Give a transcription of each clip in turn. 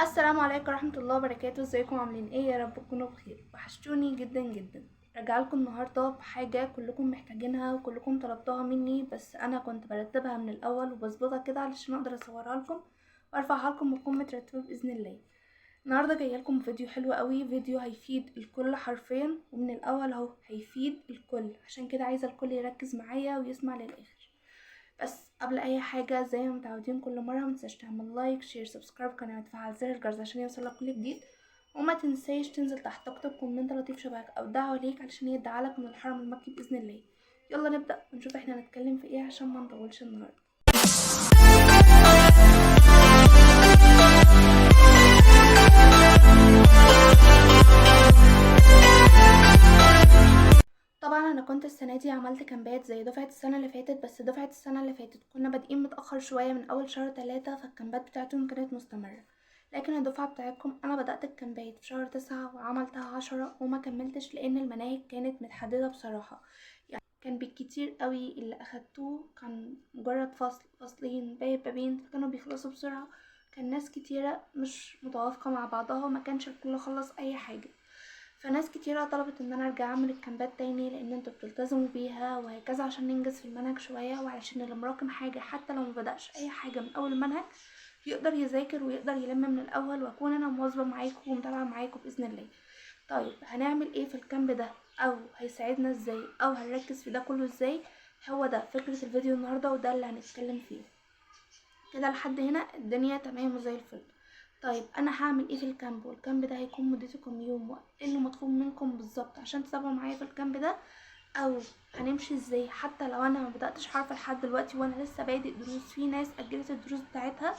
السلام عليكم ورحمة الله وبركاته. ازيكم عاملين ايه؟ يا رب تكونوا بخير. وحشتوني جدا جدا. راجعلكم النهاردة بحاجة كلكم محتاجينها وكلكم طلبتوها مني، بس انا كنت برتبها من الاول وبظبطها كده علشان اقدر اصورها لكم وارفعها لكم وتكون مترتبة باذن الله. النهارده جايه لكم فيديو حلو قوي، فيديو هيفيد الكل حرفيا، ومن الاول اهو هيفيد الكل، عشان كده عايزه الكل يركز معايا ويسمع للاخر. بس قبل اي حاجه زي ما متعودين كل مره، متنساش تعمل لايك شير سبسكرايب قناه وتفعل زر الجرس عشان يوصلك كل جديد. وما تنساش تنزل تحت تكتب كومنت لطيف شبهك او دعوه ليك علشان يدعالك من الحرم المكي باذن الله. يلا نبدا ونشوف احنا هنتكلم في ايه عشان ما نطولش النهارده. طبعا انا كنت السنه دي عملت كامبات زي دفعه السنه اللي فاتت، بس دفعه السنه اللي فاتت كنا بادئين متاخر شويه من اول شهر 3، فالكامبات بتاعتهم كانت مستمره. لكن الدفعه بتاعتكم انا بدات الكامبات في شهر 9 وعملتها 10 وما كملتش لان المناهج كانت متحدده بصراحه. يعني كان بالكتير قوي اللي اخدتوه كان مجرد فصل فصلين بابين، كانوا بيخلصوا بسرعه. كان ناس كتيره مش متوافقه مع بعضها وما كانش الكل خلص اي حاجه. فناس كتيرة طلبت ان انا ارجع اعمل الكامبات تاني لان انتوا بتلتزموا بيها وهكذا، عشان ننجز في المنهج شوية، وعلشان اللي مراكم حاجة حتى لو مبدأش اي حاجة من اول المنهج يقدر يذاكر ويقدر يلم من الاول، واكون انا مواظبة معاكم ومتابعة معاكم باذن الله. طيب هنعمل ايه في الكامب ده، او هيساعدنا ازاي، او هنركز في ده كله ازاي؟ هو ده فكرة الفيديو النهاردة وده اللي هنتكلم فيه. كده لحد هنا الدنيا تمام وزي الفل. طيب انا هعمل ايه في الكامب؟ والكامب ده هيكون مدته كام يوم، وايه اللي مطلوب منكم بالظبط عشان تتابعوا معايا في الكامب ده، او هنمشي ازاي حتى لو انا ما بداتش حرف لحد دلوقتي وانا لسه بادئ دروس. في ناس اجلت الدروس بتاعتها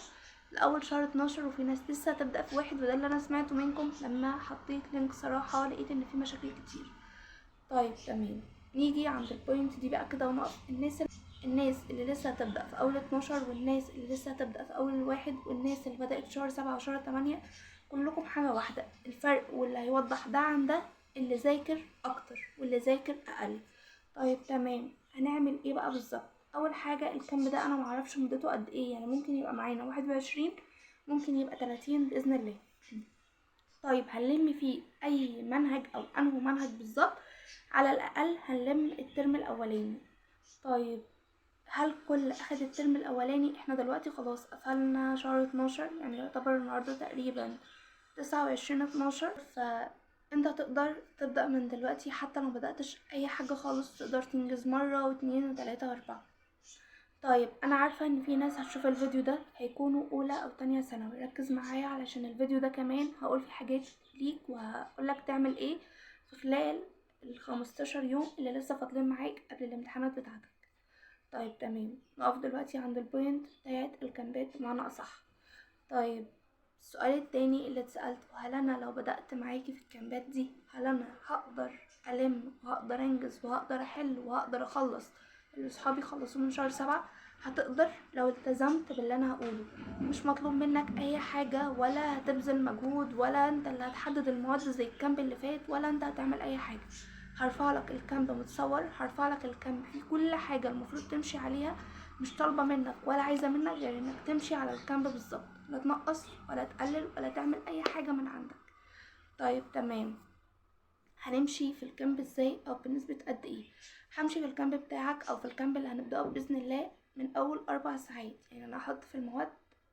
لاول شهر 12، وفي ناس لسه هتبدا في واحد، وده اللي انا سمعته منكم لما حطيت لينك. صراحه لقيت ان في مشاكل كتير. طيب تمام، نيجي عند البوينت دي بقى كده ونقف. الناس اللي لسه هتبدأ في أول 12، والناس اللي لسه هتبدأ في أول واحد، والناس اللي بدأت في شهر 7 وشهر 8، كلكم حاجة واحدة. الفرق واللي هيوضح ده عن ده اللي ذاكر أكتر واللي ذاكر أقل. طيب تمام، هنعمل ايه بقى بالظبط؟ أول حاجة الكامب ده أنا معرفش مدته قد ايه، يعني ممكن يبقى معانا 21، ممكن يبقى 30 بإذن الله. طيب هنلم فيه أي منهج أو أنه منهج بالظبط؟ على الأقل هنلم الترم الأولاني. طيب هل كل اخد الترم الاولاني؟ احنا دلوقتي خلاص قفلنا شهر 12، يعني يعتبر النهارده تقريبا 29/12، فانت تقدر تبدأ من دلوقتي حتى لو بدأتش اي حاجة خالص، تقدر تنجز مرة واتنين وتلاتة واربعة. طيب انا عارفة ان في ناس هتشوف الفيديو ده هيكونوا اولى او تانية ثانوي. ركز معايا علشان الفيديو ده كمان هقول فيه حاجات ليك وهقولك تعمل ايه في خلال ال15 يوم اللي لسه فاضلين معاك قبل الامتحانات بتاعتك. طيب تمام، نقف دلوقتي عند البوينت بتاعت الكامبات بمعنى اصح. طيب السؤال التاني اللي اتسألته، هل انا لو بدأت معاكي في الكامبات دي هل انا هقدر ألم وهقدر انجز وهقدر احل وهقدر اخلص اللي صحابي خلصوه من شهر 7؟ هتقدر لو التزمت باللي انا هقوله. مش مطلوب منك اي حاجة، ولا هتبذل مجهود، ولا انت اللي هتحدد المواد زي الكامب اللي فات، ولا انت هتعمل اي حاجة. هرفع لك الكامب متصور، هرفع لك الكامب فيه كل حاجة المفروض تمشي عليها. مش طالبة منك ولا عايزة منك غير انك تمشي على الكامب بالظبط، لا تنقص ولا تقلل ولا تعمل اي حاجة من عندك. طيب تمام، هنمشي في الكامب ازاي او بنسبة قد ايه؟ همشي في الكامب بتاعك او في الكامب اللي هنبدأه بإذن الله من اول 4 ساعات. يعني انا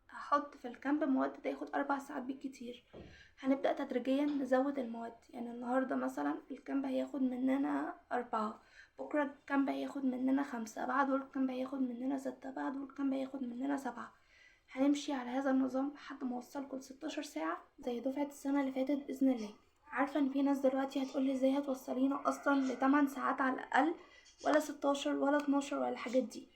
هحط في الكامب مواد تاخد 4 ساعات بالكتير. هنبدأ تدريجيا نزود المواد، يعني النهاردة مثلا الكامب هياخد مننا 4، بكرة الكامب هياخد مننا 5، بعده الكامب هياخد مننا 6، بعده الكامب هياخد مننا 7. هنمشي على هذا النظام لحد ما اوصلكوا ل16 ساعة زي دفعة السنة اللي فاتت بإذن الله. عارفة ان في ناس دلوقتي هتقولي ازاي هتوصلينا اصلا ل8 ساعات على الأقل، ولا 16 ولا 12 ولا الحاجات دي؟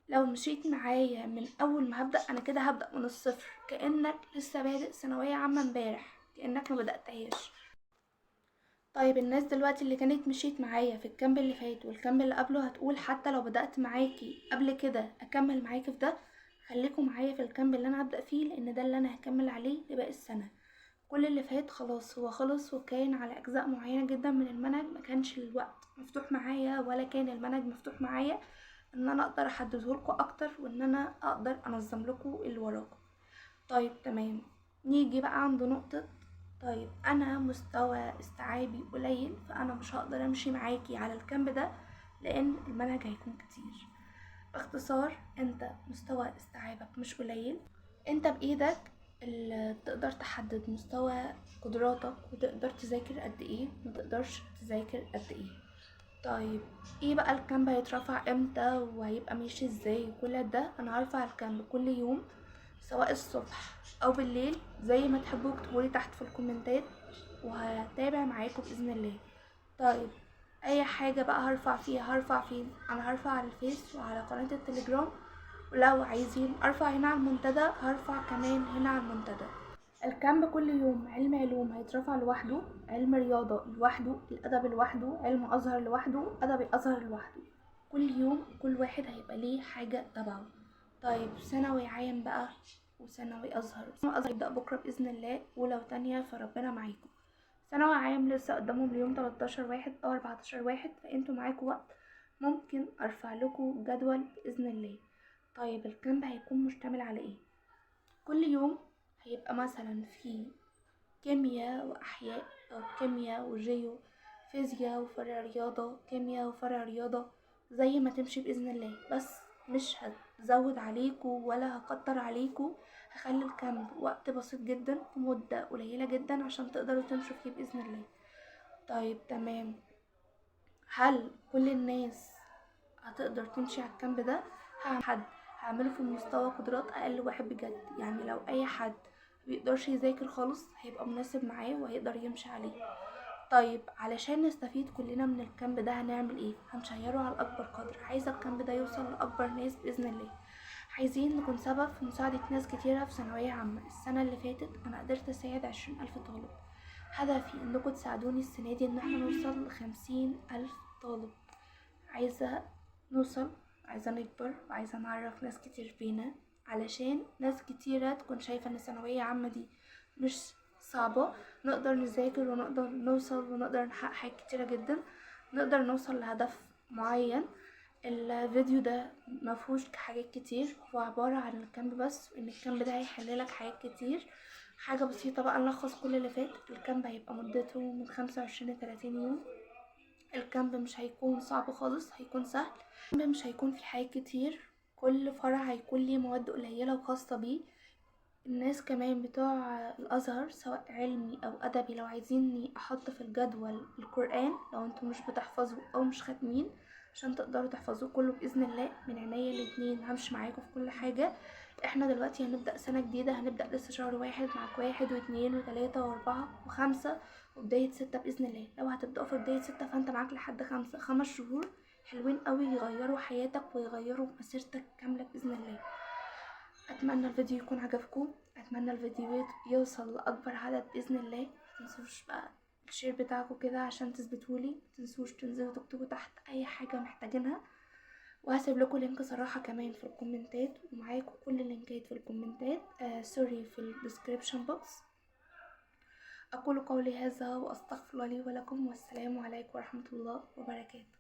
لو مشيت معايا من اول ما هبدأ انا كده هبدأ من الصفر، كأنك لسه بادئ ثانوية عامة امبارح، كأنك ما بدأتهاش. طيب الناس دلوقتي اللي كانت مشيت معايا في الكامب اللي فات والكامب اللي قبله هتقول حتى لو بدأت معاكي قبل كده اكمل معاكي في ده. خليكم معايا في الكامب اللي انا هبدأ فيه لان ده اللي انا هكمل عليه لباقي السنة. كل اللي فات خلاص هو خلص، وكان على اجزاء معينة جدا من المنهج ما كانش الوقت مفتوح معايا ولا كان المنهج مفتوح معايا ان انا اقدر احدده لكم اكتر وان انا اقدر انظم لكم اللي وراكم. طيب تمام، نيجي بقى عند نقطة، طيب انا مستوى استيعابي قليل فانا مش هقدر امشي معاكي على الكامب ده لان المنهج هيكون كتير. باختصار انت مستوى استيعابك مش قليل، انت بايدك اللي تقدر تحدد مستوى قدراتك وتقدر تذاكر قد ايه متقدرش تذاكر قد ايه. طيب ايه بقى الكامب هيترفع امتى وهيبقى ماشي ازاي؟ كل ده انا هرفع الكامب كل يوم سواء الصبح او بالليل زي ما تحبوا اكتبولي تحت في الكومنتات وهتابع معاكم باذن الله. طيب اي حاجة بقى هرفع فيها هرفع فين؟ انا هرفع على الفيس وعلى قناة التليجرام، ولو عايزين ارفع هنا على المنتدى هرفع كمان هنا على المنتدى. الكامب كل يوم علم علوم هيترفع لوحده، علم رياضة لوحده، الأدب لوحده، علم أزهر لوحده، أدب أزهر لوحده. كل يوم كل واحد هيبقى ليه حاجة تبعه. طيب ثانوي عام بقى وثانوي أزهر. ثانوي أزهر يبدأ بكرة بإذن الله، ولو تانية فربنا معاكم. ثانوي عام لسه قدامهم اليوم 13/1 أو 14/1، فانتوا معاكوا وقت، ممكن أرفع لكم جدول بإذن الله. طيب الكامب هيكون مشتمل على ايه؟ كل يوم هيبقى مثلا في كيمياء واحياء او كيمياء وجيو، فيزياء وفرع رياضة، كيمياء وفرع رياضة، زي ما تمشي باذن الله. بس مش هزود عليكم ولا هكتر عليكم، هخلي الكامب وقت بسيط جدا ومدة قليلة جدا عشان تقدروا تمشوا فيه باذن الله. طيب تمام، هل كل الناس هتقدر تمشي على الكامب ده؟ حد هعمله في مستوى قدرات اقل واحد بجد، يعني لو اي حد مبيقدرش يذاكر خالص هيبقى مناسب معاه وهيقدر يمشي عليه. طيب علشان نستفيد كلنا من الكامب ده هنعمل ايه؟ هنشيره على اكبر قدر. عايزه الكامب ده يوصل لاكبر ناس باذن الله. عايزين نكون سبب في مساعدة ناس كتيرة في ثانوية عامة. السنة اللي فاتت انا قدرت اساعد 20,000 طالب، هدفي انكم تساعدوني السنة دي ان احنا نوصل ل50,000 طالب. عايزة نوصل، عايزة نكبر، وعايزة نعرف ناس كتير بينا، علشان ناس كتيرة تكون شايفة ان الثانوية عامة دي مش صعبة، نقدر نذاكر ونقدر نوصل ونقدر نحقق حاجات كتيرة جدا، نقدر نوصل لهدف معين. الفيديو ده مفهوش حاجات كتير، هو عبارة عن الكامب بس، وان الكامب ده هيحللك حاجات كتير. حاجة بسيطة بقى نلخص كل اللي فات. الكامب هيبقى مدته من 25 ل30 يوم. الكامب مش هيكون صعب خالص، هيكون سهل. الكامب مش هيكون فيه حاجات كتير، كل فرع هيكون ليه مواد قليلة وخاصة بيه. الناس كمان بتوع الازهر سواء علمي او ادبي لو عايزيني احط في الجدول القرآن لو انتوا مش بتحفظوا او مش ختمين عشان تقدروا تحفظوه كله باذن الله، من عينيا الاتنين همشي معاكم في كل حاجة. احنا دلوقتي هنبدأ سنة جديدة، هنبدأ لسه شهر 1 معاك 1 و2 و3 و4 و5 وبداية 6 بإذن الله. لو هتبدأوا في بداية 6 فانت معاك لحد 5، 5 شهور حلوين قوي يغيروا حياتك ويغيروا مسيرتك كاملة بإذن الله. اتمنى الفيديو يكون عجبكم، اتمنى الفيديو يوصل لاكبر عدد باذن الله. متنسوش بقى الشير بتاعكم كده عشان تثبتولي، متنسوش تنزلوا تكتبوا تحت اي حاجه محتاجينها، وهسيب لكم لينك صراحه كمان في الكومنتات، ومعاكم كل اللينكات في الكومنتات سوري في الديسكريبشن بوكس. اقول قولي هذا واستغفر الله لي ولكم، والسلام عليكم ورحمه الله وبركاته.